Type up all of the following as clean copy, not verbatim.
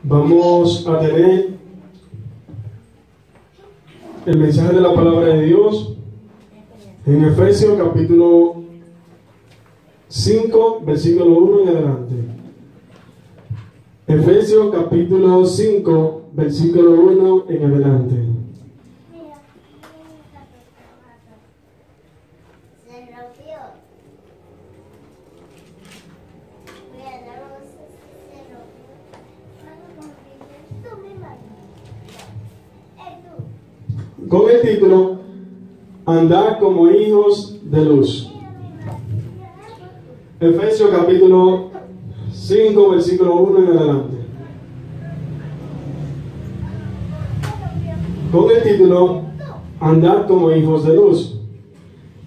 Vamos a tener el mensaje de la palabra de Dios en Efesios capítulo 5, versículo 1 en adelante. Efesios capítulo 5, versículo 1 en adelante. Con el título Andar como hijos de luz. Efesios capítulo 5, versículo 1 en adelante. Con el título Andar como hijos de luz.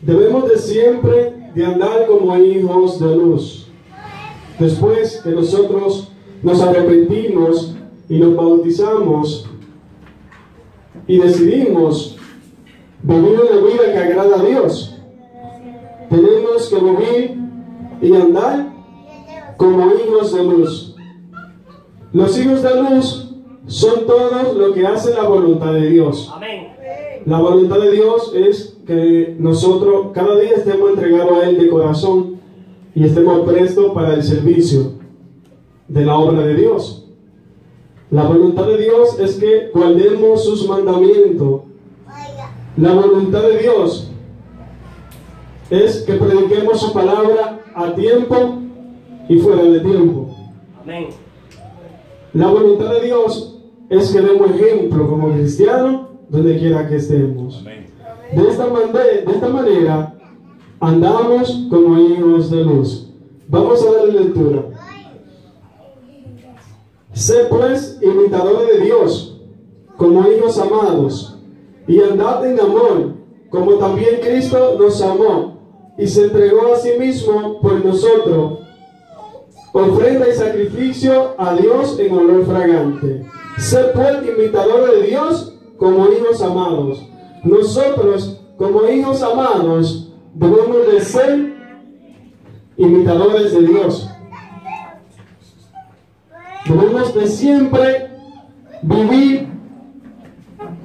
Debemos de siempre de andar como hijos de luz. Después que nosotros nos arrepentimos y nos bautizamos y decidimos vivir una vida que agrada a Dios, tenemos que vivir y andar como hijos de luz. Los hijos de luz son todos los que hacen la voluntad de Dios. Amén. La voluntad de Dios es que nosotros cada día estemos entregados a Él de corazón y estemos prestos para el servicio de la obra de Dios. La voluntad de Dios es que guardemos sus mandamientos. La voluntad de Dios es que prediquemos su palabra a tiempo y fuera de tiempo. Amén. La voluntad de Dios es que demos ejemplo como cristianos donde quiera que estemos. Amén. De esta manera andamos como hijos de luz. Vamos a darle lectura. Sé pues imitadores de Dios, como hijos amados, y andad en amor, como también Cristo nos amó, y se entregó a sí mismo por nosotros, ofrenda y sacrificio a Dios en olor fragante. Sé pues imitadores de Dios, como hijos amados. Nosotros, como hijos amados, debemos de ser imitadores de Dios. Debemos de siempre vivir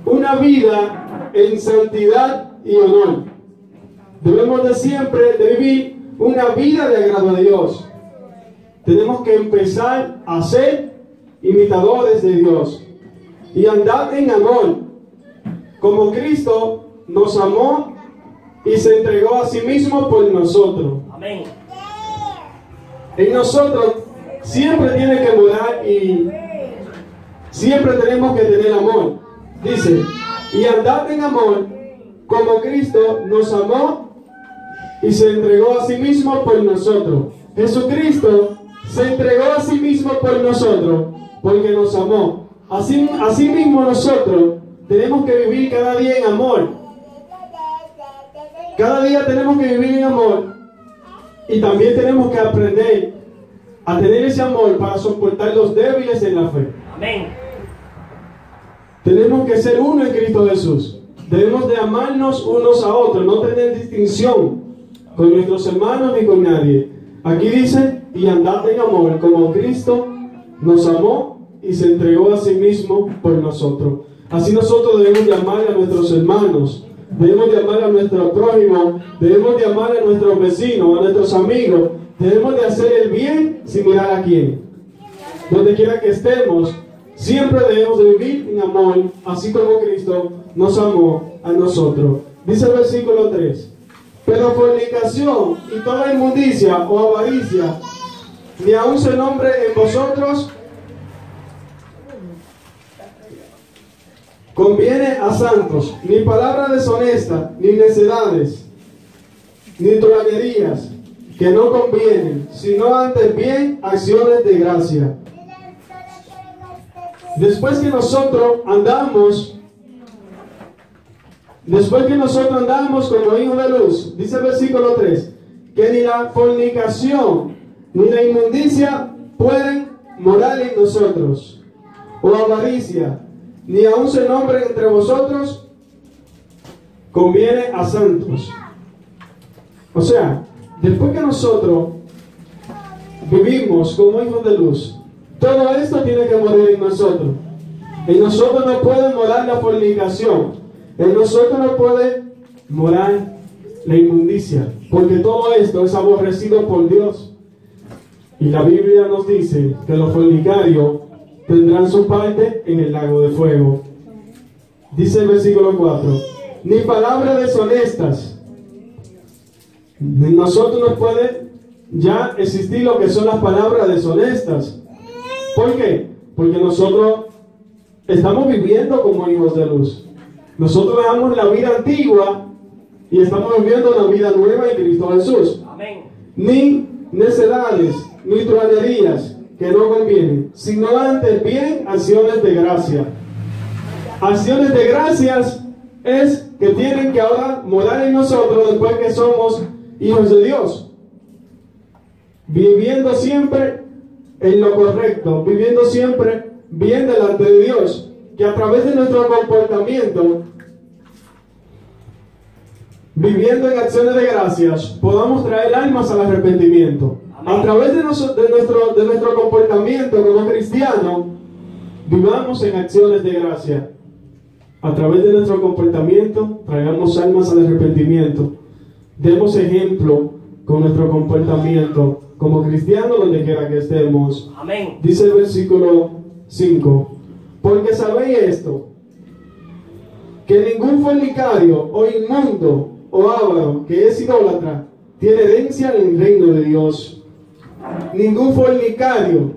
una vida en santidad y honor. Debemos de siempre de vivir una vida de agrado a Dios. Tenemos que empezar a ser imitadores de Dios y andar en amor, como Cristo nos amó y se entregó a sí mismo por nosotros. Amén. En nosotros siempre tiene que morar y siempre tenemos que tener amor. Dice, y andar en amor como Cristo nos amó y se entregó a sí mismo por nosotros. Jesucristo se entregó a sí mismo por nosotros porque nos amó. Así mismo nosotros tenemos que vivir cada día en amor. Cada día tenemos que vivir en amor y también tenemos que aprender a tener ese amor para soportar los débiles en la fe. Amén. Tenemos que ser uno en Cristo Jesús. Debemos de amarnos unos a otros, no tener distinción con nuestros hermanos ni con nadie. Aquí dice, y andad en amor como Cristo nos amó y se entregó a sí mismo por nosotros. Así nosotros debemos de amar a nuestros hermanos, debemos de amar a nuestro prójimo, debemos de amar a nuestros vecinos, a nuestros amigos. Debemos de hacer el bien sin mirar a quién. Donde quiera que estemos, siempre debemos de vivir en amor, así como Cristo nos amó a nosotros. Dice el versículo 3. Pero fornicación y toda inmundicia o avaricia, ni aun se nombre en vosotros, conviene a santos, ni palabra deshonesta, ni necedades, ni trollanerías, que no convienen, sino antes bien acciones de gracia. Después que nosotros andamos como hijos de luz, dice el versículo 3, que ni la fornicación ni la inmundicia pueden morar en nosotros, o avaricia, ni aun se nombren entre vosotros, conviene a santos. O sea, después que nosotros vivimos como hijos de luz, todo esto tiene que morir en nosotros. En nosotros no puede morar la fornicación. En nosotros no puede morar la inmundicia. Porque todo esto es aborrecido por Dios. Y la Biblia nos dice que los fornicarios tendrán su parte en el lago de fuego. Dice el versículo 4. Ni palabras deshonestas. En nosotros no puede ya existir lo que son las palabras deshonestas. ¿Por qué? Porque nosotros estamos viviendo como hijos de luz. Nosotros dejamos la vida antigua y estamos viviendo una vida nueva en Cristo Jesús. Amén. Ni necedades, ni truhanerías que no convienen, sino antes bien acciones de gracia. Acciones de gracias es que tienen que ahora morar en nosotros después que somos hijos de Dios. Viviendo siempre en lo correcto, viviendo siempre bien delante de Dios, que a través de nuestro comportamiento, viviendo en acciones de gracias, podamos traer almas al arrepentimiento. A través de nuestro comportamiento como cristiano, vivamos en acciones de gracia. A través de nuestro comportamiento, traigamos almas al arrepentimiento. Demos ejemplo con nuestro comportamiento como cristianos donde quiera que estemos. Amén. Dice el versículo 5. Porque sabéis esto, que ningún fornicario o inmundo o avaro que es idólatra tiene herencia en el reino de Dios. Ningún fornicario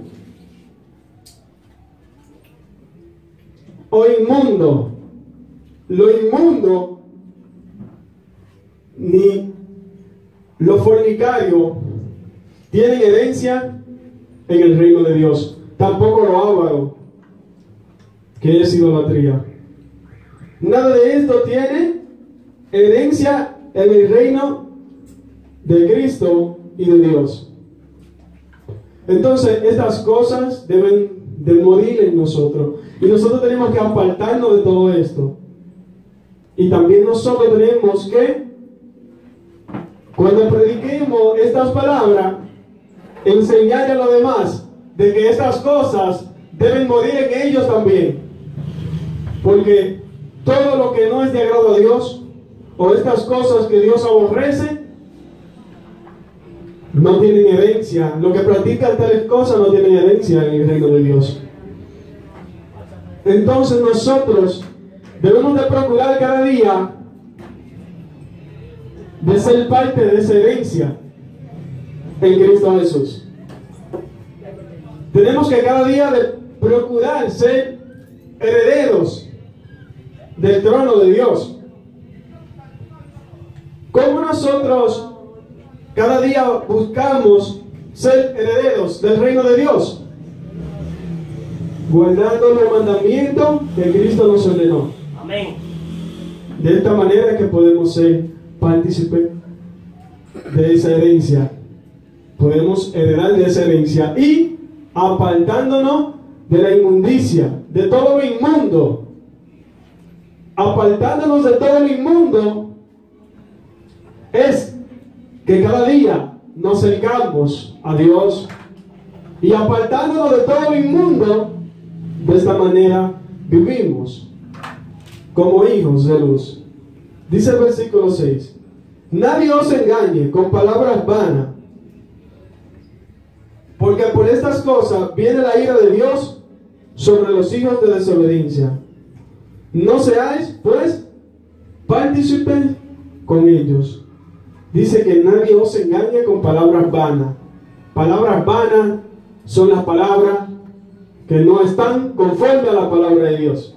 o inmundo, lo inmundo, ni los fornicarios tienen herencia en el reino de Dios. Tampoco lo avaro, que es idolatría. Nada de esto tiene herencia en el reino de Cristo y de Dios. Entonces, estas cosas deben de morir en nosotros. Y nosotros tenemos que apartarnos de todo esto. Y también nosotros tenemos que, cuando prediquemos estas palabras, enseñar a los demás de que estas cosas deben morir en ellos también. Porque todo lo que no es de agrado a Dios, o estas cosas que Dios aborrece, no tienen herencia. Lo que practican tales cosas no tienen herencia en el reino de Dios. Entonces nosotros debemos de procurar cada día de ser parte de esa herencia en Cristo Jesús. Tenemos que cada día de procurar ser herederos del trono de Dios. ¿Cómo nosotros cada día buscamos ser herederos del reino de Dios? Guardando los mandamientos que Cristo nos ordenó. Amén. De esta manera que podemos ser partícipes de esa herencia. Podemos heredar de esa herencia y apartándonos de la inmundicia, de todo lo inmundo. Apartándonos de todo lo inmundo es que cada día nos acercamos a Dios, y apartándonos de todo lo inmundo, de esta manera vivimos como hijos de luz. Dice el versículo 6: nadie os engañe con palabras vanas, porque por estas cosas viene la ira de Dios sobre los hijos de desobediencia. No seáis, pues, partícipes con ellos. Dice que nadie os engañe con palabras vanas. Palabras vanas son las palabras que no están conforme a la palabra de Dios.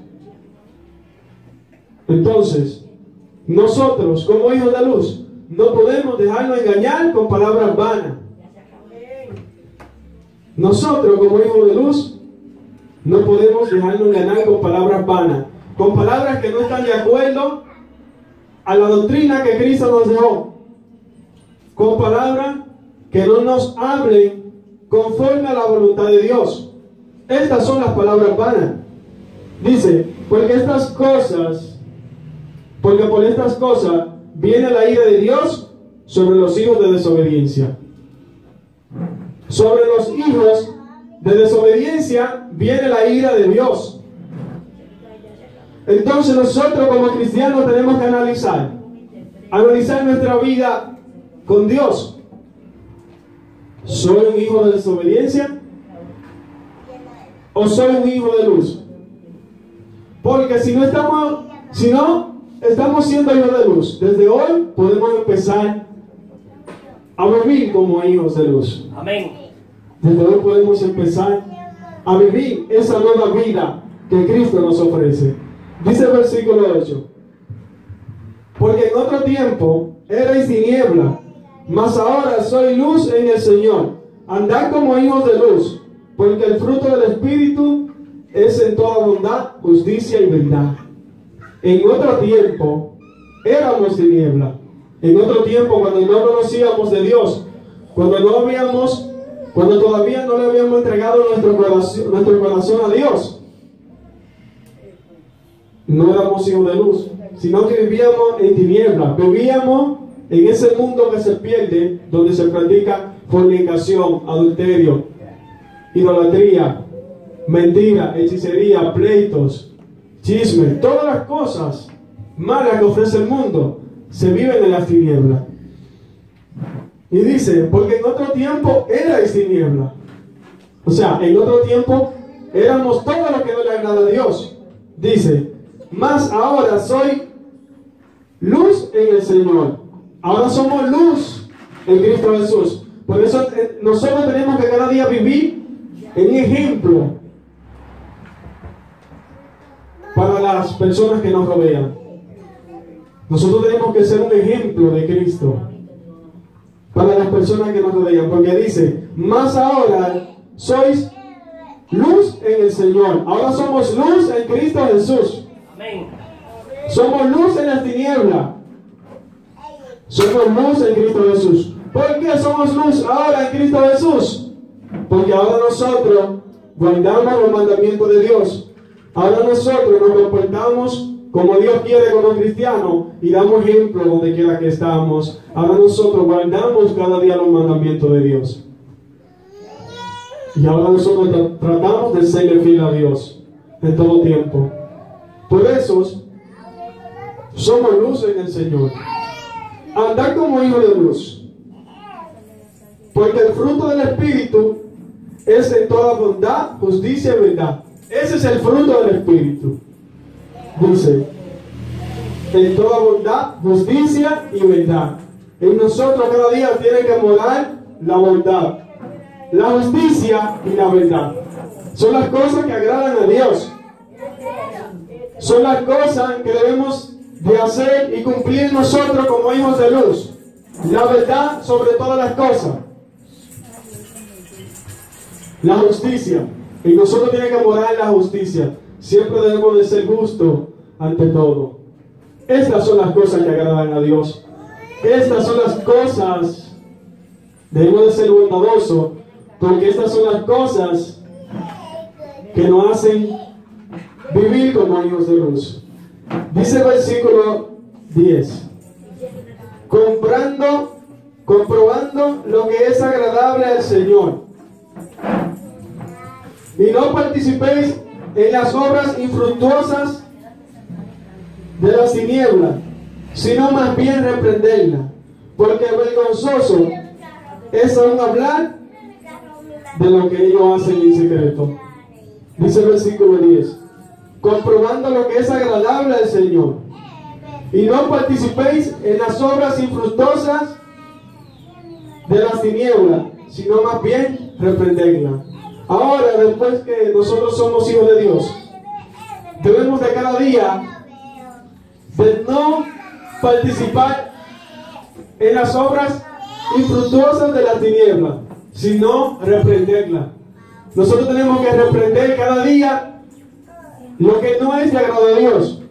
Entonces, nosotros como hijos de luz no podemos dejarnos engañar con palabras vanas. Nosotros como hijos de luz no podemos dejarnos engañar con palabras vanas, con palabras que no están de acuerdo a la doctrina que Cristo nos dejó, con palabras que no nos hablen conforme a la voluntad de Dios. Estas son las palabras vanas. Dice, porque por estas cosas viene la ira de Dios sobre los hijos de desobediencia, sobre los hijos de desobediencia viene la ira de Dios. Entonces nosotros como cristianos tenemos que analizar nuestra vida con Dios. ¿Soy un hijo de desobediencia o soy un hijo de luz? Porque si no estamos siendo hijos de luz, desde hoy podemos empezar a vivir como hijos de luz. Amén. Desde hoy podemos empezar a vivir esa nueva vida que Cristo nos ofrece. Dice el versículo 8: porque en otro tiempo erais tiniebla, mas ahora soy luz en el Señor. Andad como hijos de luz, porque el fruto del Espíritu es en toda bondad, justicia y verdad. En otro tiempo éramos tiniebla. En otro tiempo, cuando no conocíamos de Dios, cuando todavía no le habíamos entregado nuestro corazón a Dios, no éramos hijos de luz, sino que vivíamos en tinieblas. Vivíamos en ese mundo que se pierde, donde se practica fornicación, adulterio, idolatría, mentira, hechicería, pleitos, chisme, todas las cosas malas que ofrece el mundo se viven en las tinieblas. Y dice, porque en otro tiempo erais tiniebla. O sea, en otro tiempo éramos todo lo que no le agrada a Dios. Dice, mas ahora soy luz en el Señor. Ahora somos luz en Cristo Jesús. Por eso nosotros tenemos que cada día vivir en ejemplo para las personas que nos rodean. Nosotros tenemos que ser un ejemplo de Cristo para las personas que nos rodean, porque dice, más ahora sois luz en el Señor. Ahora somos luz en Cristo Jesús. Amén. Somos luz en las tinieblas. Somos luz en Cristo Jesús. ¿Por qué somos luz ahora en Cristo Jesús? Porque ahora nosotros guardamos los mandamientos de Dios. Ahora nosotros nos comportamos como Dios quiere como cristianos y damos ejemplo donde quiera que estamos. Ahora nosotros guardamos cada día los mandamientos de Dios. Y ahora nosotros tratamos de serle fiel a Dios en todo tiempo. Por eso somos luz en el Señor. Andar como hijos de luz. Porque el fruto del Espíritu es en toda bondad, justicia y verdad. Ese es el fruto del Espíritu. Dice, en toda bondad, justicia y verdad. En nosotros cada día tiene que morar la bondad, la justicia y la verdad. Son las cosas que agradan a Dios. Son las cosas que debemos de hacer y cumplir nosotros como hijos de luz. La verdad sobre todas las cosas. La justicia. Y nosotros tenemos que morar en la justicia. Siempre debemos de ser justos ante todo. Estas son las cosas que agradan a Dios. Estas son las cosas. Debemos de ser bondadosos, porque estas son las cosas que nos hacen vivir como hijos de luz. Dice el versículo 10. Comprobando lo que es agradable al Señor. Y no participéis en las obras infructuosas de las tinieblas, sino más bien reprenderlas, porque vergonzoso es aún hablar de lo que ellos hacen en secreto. Dice el versículo 10. Comprobando lo que es agradable al Señor. Y no participéis en las obras infructuosas de las tinieblas, sino más bien reprenderlas. Ahora, después que nosotros somos hijos de Dios, debemos de cada día de no participar en las obras infructuosas de las tinieblas, sino reprenderlas. Nosotros tenemos que reprender cada día lo que no es de agrado a Dios.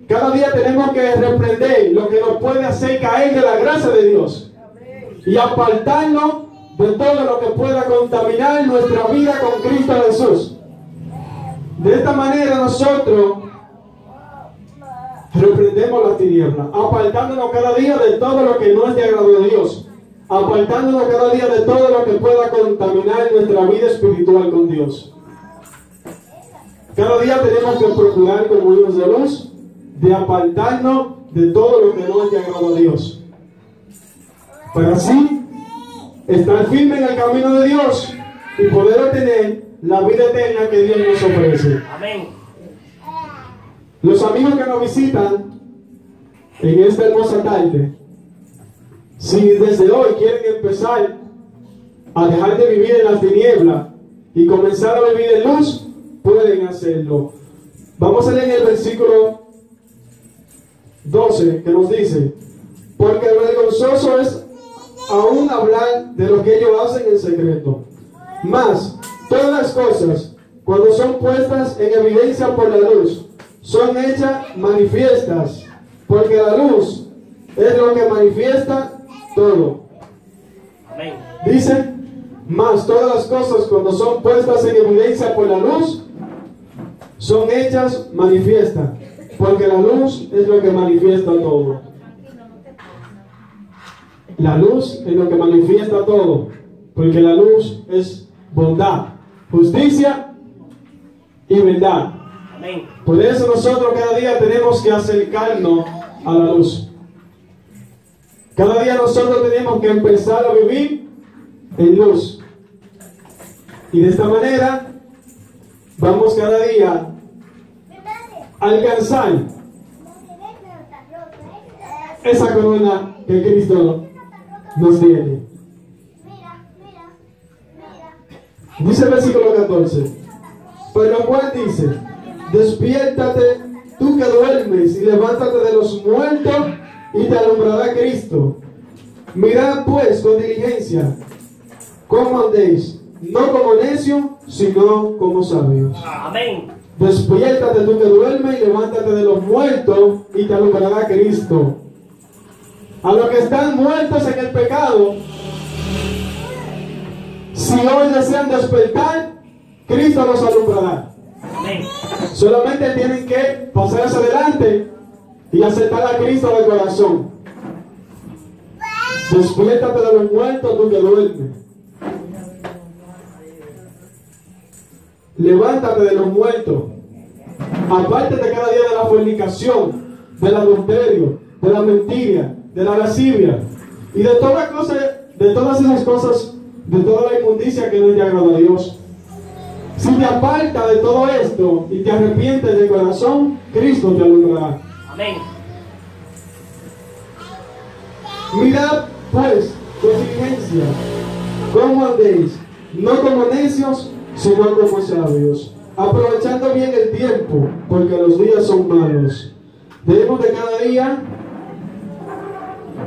Cada día tenemos que reprender lo que nos puede hacer caer de la gracia de Dios y apartarnos de todo lo que pueda contaminar nuestra vida con Cristo Jesús. De esta manera nosotros reprendemos las tinieblas, apartándonos cada día de todo lo que no es de agrado de Dios, apartándonos cada día de todo lo que pueda contaminar nuestra vida espiritual con Dios. Cada día tenemos que procurar, como hijos de luz, de apartarnos de todo lo que no es de agrado a Dios, para así estar firme en el camino de Dios y poder obtener la vida eterna que Dios nos ofrece. Amén. Los amigos que nos visitan en esta hermosa tarde, si desde hoy quieren empezar a dejar de vivir en las tinieblas y comenzar a vivir en luz, pueden hacerlo. Vamos a leer el versículo 12 que nos dice: porque vergonzoso es aún hablar de lo que ellos hacen en secreto. Mas todas las cosas, cuando son puestas en evidencia por la luz, son hechas manifiestas, porque la luz es lo que manifiesta todo. Amén. Dice: mas todas las cosas, cuando son puestas en evidencia por la luz, son hechas manifiestas, porque la luz es lo que manifiesta todo. La luz es lo que manifiesta todo, porque la luz es bondad, justicia y verdad. Amén. Por eso nosotros cada día tenemos que acercarnos a la luz. Cada día nosotros tenemos que empezar a vivir en luz. Y de esta manera vamos cada día a alcanzar esa corona que Cristo nos tiene. Dice el versículo 14: por lo cual dice: despiértate tú que duermes, y levántate de los muertos, y te alumbrará Cristo. Mirad pues con diligencia cómo andéis, no como necios, sino como sabios. Amén. Despiértate tú que duermes, y levántate de los muertos, y te alumbrará Cristo. A los que están muertos en el pecado, si hoy desean despertar, Cristo los alumbrará. Amén. Solamente tienen que pasar hacia adelante y aceptar a Cristo de corazón. Despiértate de los muertos, tú que duermes. Levántate de los muertos. Apártate cada día de la fornicación, del adulterio, de la mentira, de la lascivia y de todas esas cosas, de toda la inmundicia que no le agrada a Dios. Si te apartas de todo esto y te arrepientes de corazón, Cristo te alumbrará. Amén. Mirad pues con diligencia cómo andéis, no como necios, sino como sabios, aprovechando bien el tiempo, porque los días son malos. Debemos de cada día,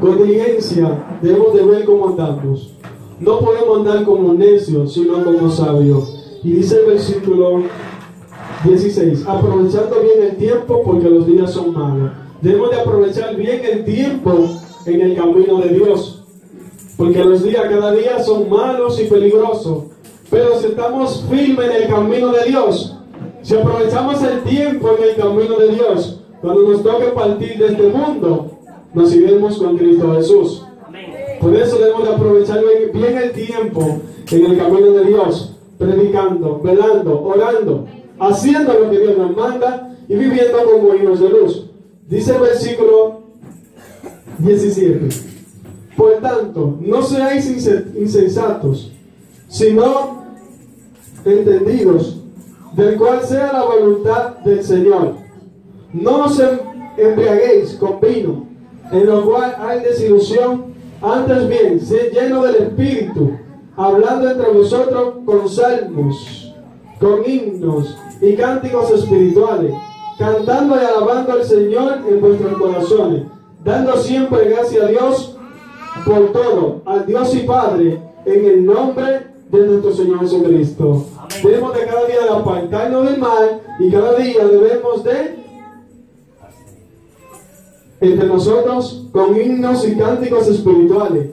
con diligencia, debemos de ver cómo andamos. No podemos andar como necios, sino como sabios. Y dice el versículo 16: aprovechando bien el tiempo, porque los días son malos. Debemos de aprovechar bien el tiempo en el camino de Dios, porque los días cada día son malos y peligrosos. Pero si estamos firmes en el camino de Dios, si aprovechamos el tiempo en el camino de Dios, cuando nos toque partir de este mundo, nos iremos con Cristo Jesús. Amén. Por eso debemos de aprovechar bien el tiempo en el camino de Dios, predicando, velando, orando, haciendo lo que Dios nos manda y viviendo como hijos de luz. Dice el versículo 17: por tanto, no seáis insensatos, sino entendidos, del cual sea la voluntad del Señor. No os embriaguéis con vino, en lo cual hay desilusión, antes bien, sed lleno del Espíritu, hablando entre vosotros con salmos, con himnos y cánticos espirituales, cantando y alabando al Señor en vuestros corazones, dando siempre gracias a Dios por todo, al Dios y Padre, en el nombre de nuestro Señor Jesucristo. Amén. Debemos de cada día de apartarnos del mal, y cada día debemos de, entre nosotros, con himnos y cánticos espirituales,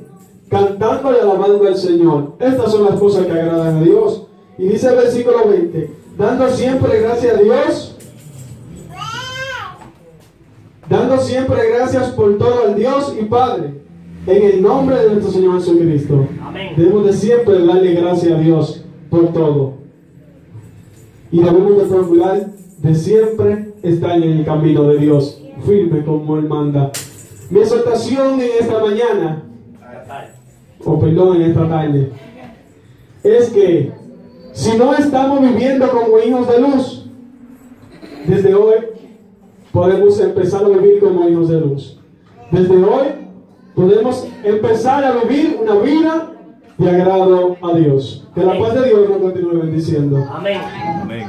cantando y alabando al Señor. Estas son las cosas que agradan a Dios. Y dice el versículo 20: dando siempre gracias a Dios, dando siempre gracias por todo al Dios y Padre, en el nombre de nuestro Señor Jesucristo. Amén. Debemos de siempre darle gracias a Dios por todo. Y debemos de procurar de siempre estar en el camino de Dios, firme como Él manda. Mi exhortación en esta mañana, en esta tarde, es que si no estamos viviendo como hijos de luz, desde hoy podemos empezar a vivir como hijos de luz. Desde hoy podemos empezar a vivir una vida de agrado a Dios. Que la paz de Dios nos continúe bendiciendo. Amén. Amén.